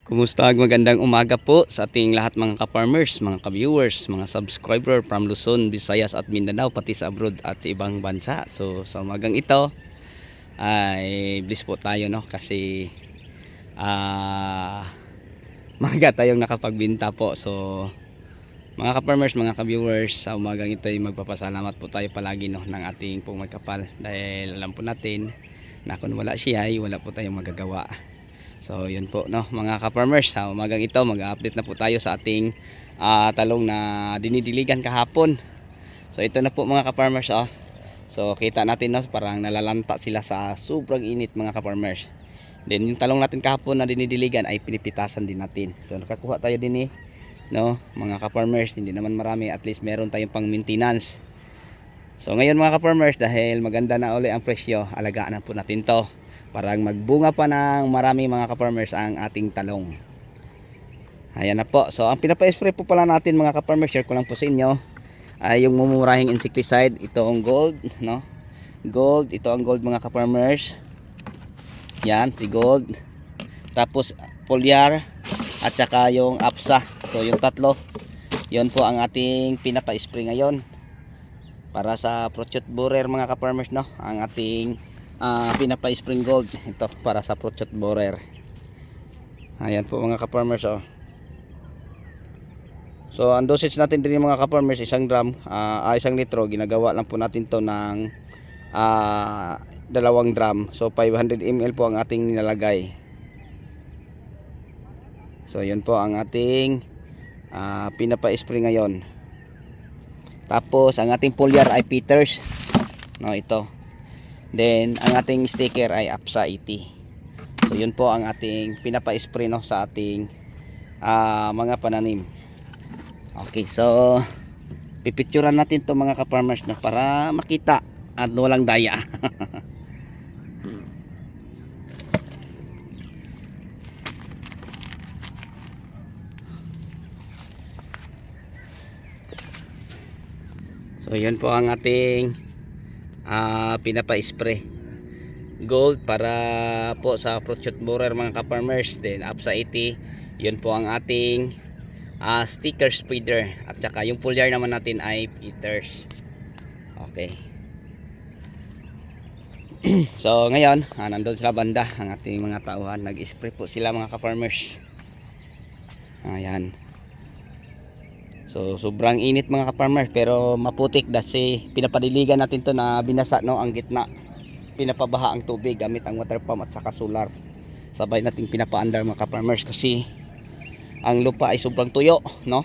Kumusta? Magandang umaga po sa ating lahat mga ka-farmers, mga ka-viewers, mga subscriber from Luzon, Visayas at Mindanao, pati sa abroad at sa ibang bansa. So sa umagang ito ay bliss po tayo, no, kasi maga tayong nakapagbinta po. So mga ka-farmers, mga ka-viewers, sa umagang ito ay magpapasalamat po tayo palagi, no, ng ating pong magkapal, dahil alam po natin na kung wala siya ay wala po tayong magagawa. So yun po, no, mga ka-farmers, sa umagang ito mag-update na po tayo sa ating talong na dinidiligan kahapon. So ito na po mga ka-farmers, oh. So kita natin, no, parang nalalanta sila sa sobrang init mga ka-farmers. Then yung talong natin kahapon na dinidiligan ay pinipitasan din natin. So nakakuha tayo din, no, mga ka-farmers, hindi naman marami, at least meron tayong pang maintenance. So ngayon mga ka-farmers, dahil maganda na uli ang presyo, alagaan na po natin to. Parang magbunga pa ng marami mga ka-farmers ang ating talong. Ayan na po. So ang pinapa-spray po pala natin mga ka-farmers, share ko lang po sa inyo, ay yung mumurahing insecticide. Ito ang gold, no? Gold, ito ang gold mga ka-farmers. Yan, si gold. Tapos foliar at saka yung apsa. So yung tatlo, yun po ang ating pinapa-spray ngayon para sa Prochot borer mga ka-farmers, no? Ang ating pinapa-spring gold ito para sa Prochot borer. Ayan po mga ka-farmers, oh. So ang dosage natin din mga ka-farmers, 1 gram, 1 litro, ginagawa lang po natin to ng 2 gram. So 500 ml po ang ating nilalagay. So yun po ang ating pinapa-spray ngayon. Tapos ang ating foliar ay Peters, no, ito. Then ang ating sticker ay Apsa 80. So yun po ang ating pinapa-spray, no, sa ating mga pananim. Okay, so pipicturan natin to mga ka-farmers, no, para makita at walang daya. So yun po ang ating pinapa-spray gold para po sa Prochot borer mga ka-farmers. Then Apsa 80, yun po ang ating sticker spreader, at saka yung foliar naman natin ay Peters. Okay. So ngayon nandun sa banda ang ating mga tauhan, nag-spray po sila mga ka-farmers. Ayan. So sobrang init mga ka-farmers, pero maputik kasi pinapadiligan natin to na binasa, no, ang gitna. Pinapabaha ang tubig gamit ang water pump at saka solar. Sabay nating pinapaandar mga ka-farmers kasi ang lupa ay sobrang tuyo, no.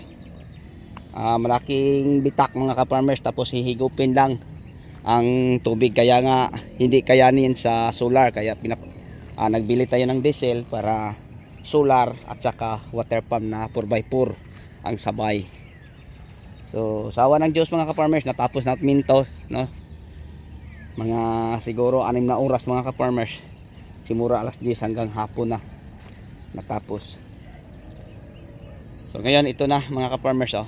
Malaking bitak mga ka-farmers, tapos hihigupin lang ang tubig, kaya nga hindi kayanin sa solar, kaya nagbili tayo ng diesel para solar at saka water pump na 4x4 ang sabay. So sawa ng Diyos mga ka-farmers, natapos natin to, no, mga siguro 6 na oras mga ka-farmers, simula alas 10 hanggang hapon na natapos. So ngayon ito na mga ka-farmers, oh,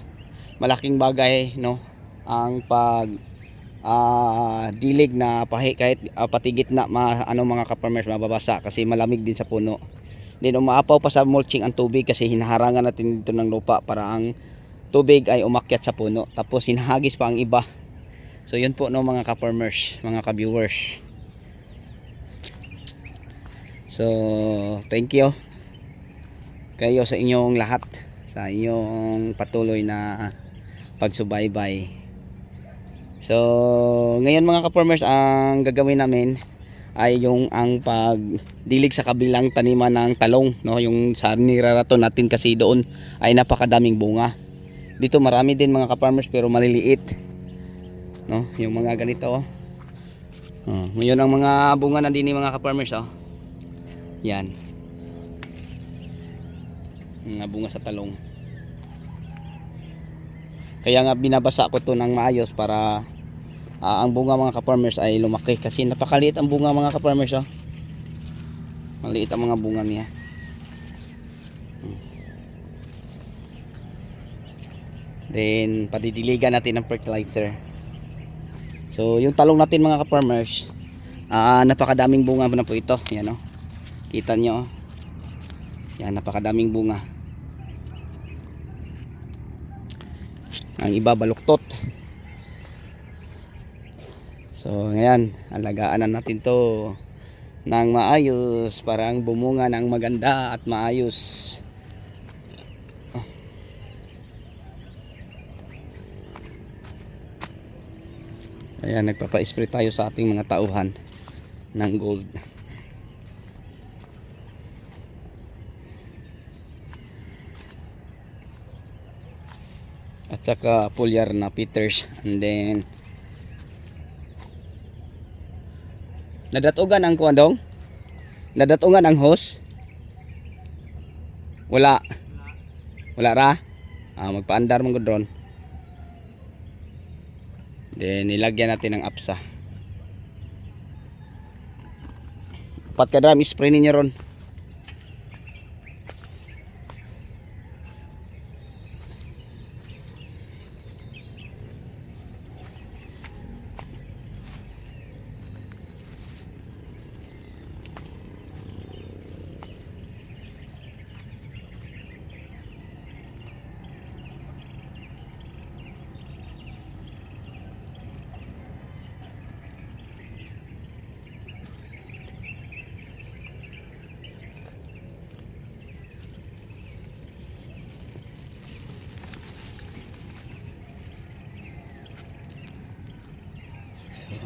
malaking bagay, no, ang pag dilig na kahit pati gitna mga ka-farmers mababasa kasi malamig din sa puno. Then umaapaw pa sa mulching ang tubig kasi hinaharangan natin dito ng lupa para ang tubig ay umakyat sa puno, tapos hinahagis pa ang iba. So yun po, no, mga ka-farmers, mga ka-viewers. So thank you kayo sa inyong lahat, sa inyong patuloy na pagsubaybay. So ngayon mga ka-farmers, ang gagawin namin ay yung ang pagdilig sa kabilang taniman ng talong, no, yung sa niraraton natin kasi doon ay napakadaming bunga. Dito marami din mga ka-farmers pero maliliit, no, yung mga ganito, oh. Ngayon ang mga bunga na din mga ka-farmers, oh. Yan, mga bunga sa talong. Kaya nga binabasa ko to ng maayos para ang bunga mga ka-farmers ay lumaki, kasi napakaliit ang bunga mga ka-farmers, oh. Maliit ang mga bunga niya. Then padidiligan natin ng fertilizer. So yung talong natin mga ka-farmers, napakadaming bunga na po ito. Yan, oh. Kita nyo, oh. Yan, napakadaming bunga. Ang iba baluktot. So ngayon, alagaan na natin to ng maayos para ang bumunga ng maganda at maayos. Ayan, nagpapa-spray tayo sa ating mga tauhan ng gold. At saka foliar na Peters. And then nadatugan ang kuandong? Nadatugan ang hose? Wala. Wala ra? Magpaandar mong gudron. Then nilagyan natin ng apsa. 4 ka drum spray ninyo ron.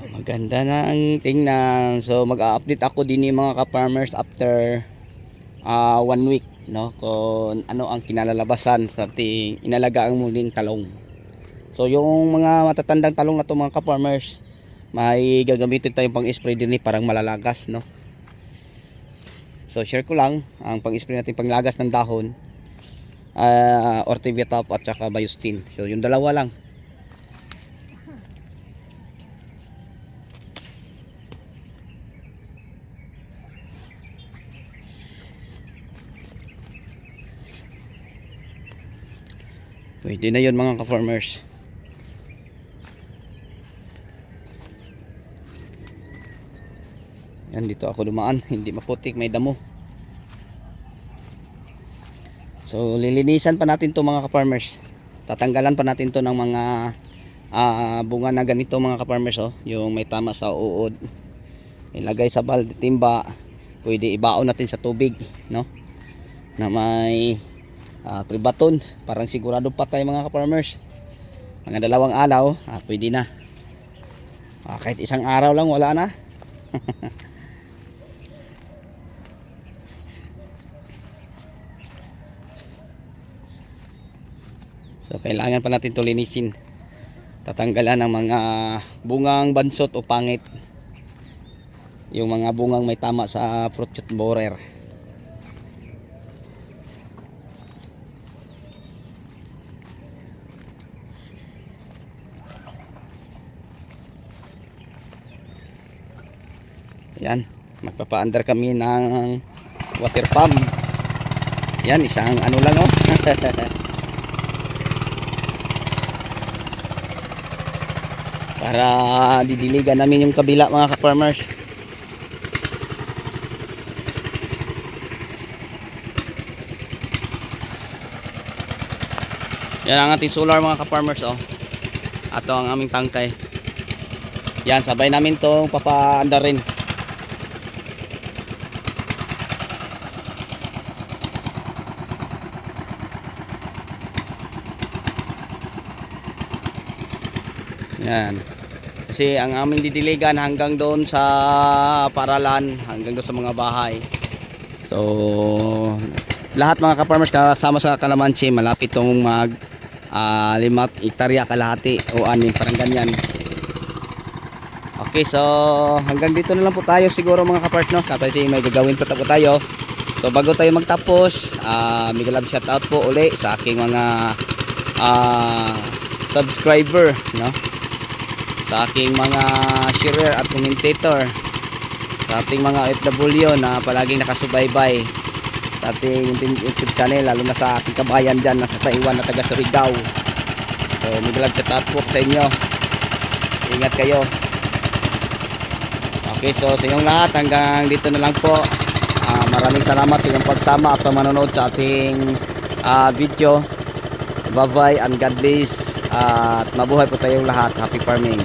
Maganda na ang tingnan. So mag-update ako din yung mga ka-farmers after 1 week, no, kung ano ang kinalalabasan sa ating inalagaang muling talong. So yung mga matatandang talong na to mga ka-farmers, may gagamitin tayong pang-spray din parang malalagas, no. So share ko lang ang pang-spray natin panglagas ng dahon, Ortevia Top at saka Biostin. So yung dalawa lang. Pwede na yun mga ka-farmers. Yan, dito ako dumaan, hindi maputik, may damo. So lilinisan pa natin to mga ka-farmers. Tatanggalan pa natin to ng mga bunga na ganito mga ka-farmers, oh. Yung may tama sa uod, ilagay sa balde timba. Pwede ibaon natin sa tubig, no, na may pribaton, parang sigurado pa tayo mga ka-farmers. Mga 2 araw, pwede na. Kahit 1 araw lang wala na. So kailangan pa natin to linisin. Tatanggalan ng mga bungang bansot o pangit, yung mga bungang may tama sa fruit shoot borer. Yan, magpapa-under kami ng water pump. Yan, isang ano lang, oh. Para didiligan namin yung kabila mga ka-farmers. Yan ang ating solar mga ka-farmers, oh. Ato ang aming tangkay. Yan, sabay namin tong papa-under rin. Yan. Kasi ang aming didiligan hanggang doon sa paralan, hanggang doon sa mga bahay. So lahat mga ka-farmers kasama sa Kalamansi, malapit tong mag 5 hektarya kalahati o 6, parang ganyan. Okay, so hanggang dito na lang po tayo siguro mga ka-farmers, no? Kasi may gagawin pa tayo. So bago tayo magtapos, mega love shout out po uli sa aking mga subscriber, no? Sa aking mga sharer at commentator, sa ating mga OFW na palaging nakasubaybay sa ating YouTube channel, lalo na sa ating kabayan dyan nasa Taiwan na taga Surigao. So mega love shout out po sa inyo, ingat kayo. Okay, so sa inyong lahat hanggang dito na lang po. maraming salamat sa inyong pagsama at manonood sa ating video. Bye bye and God bless at mabuhay po tayong lahat. Happy farming.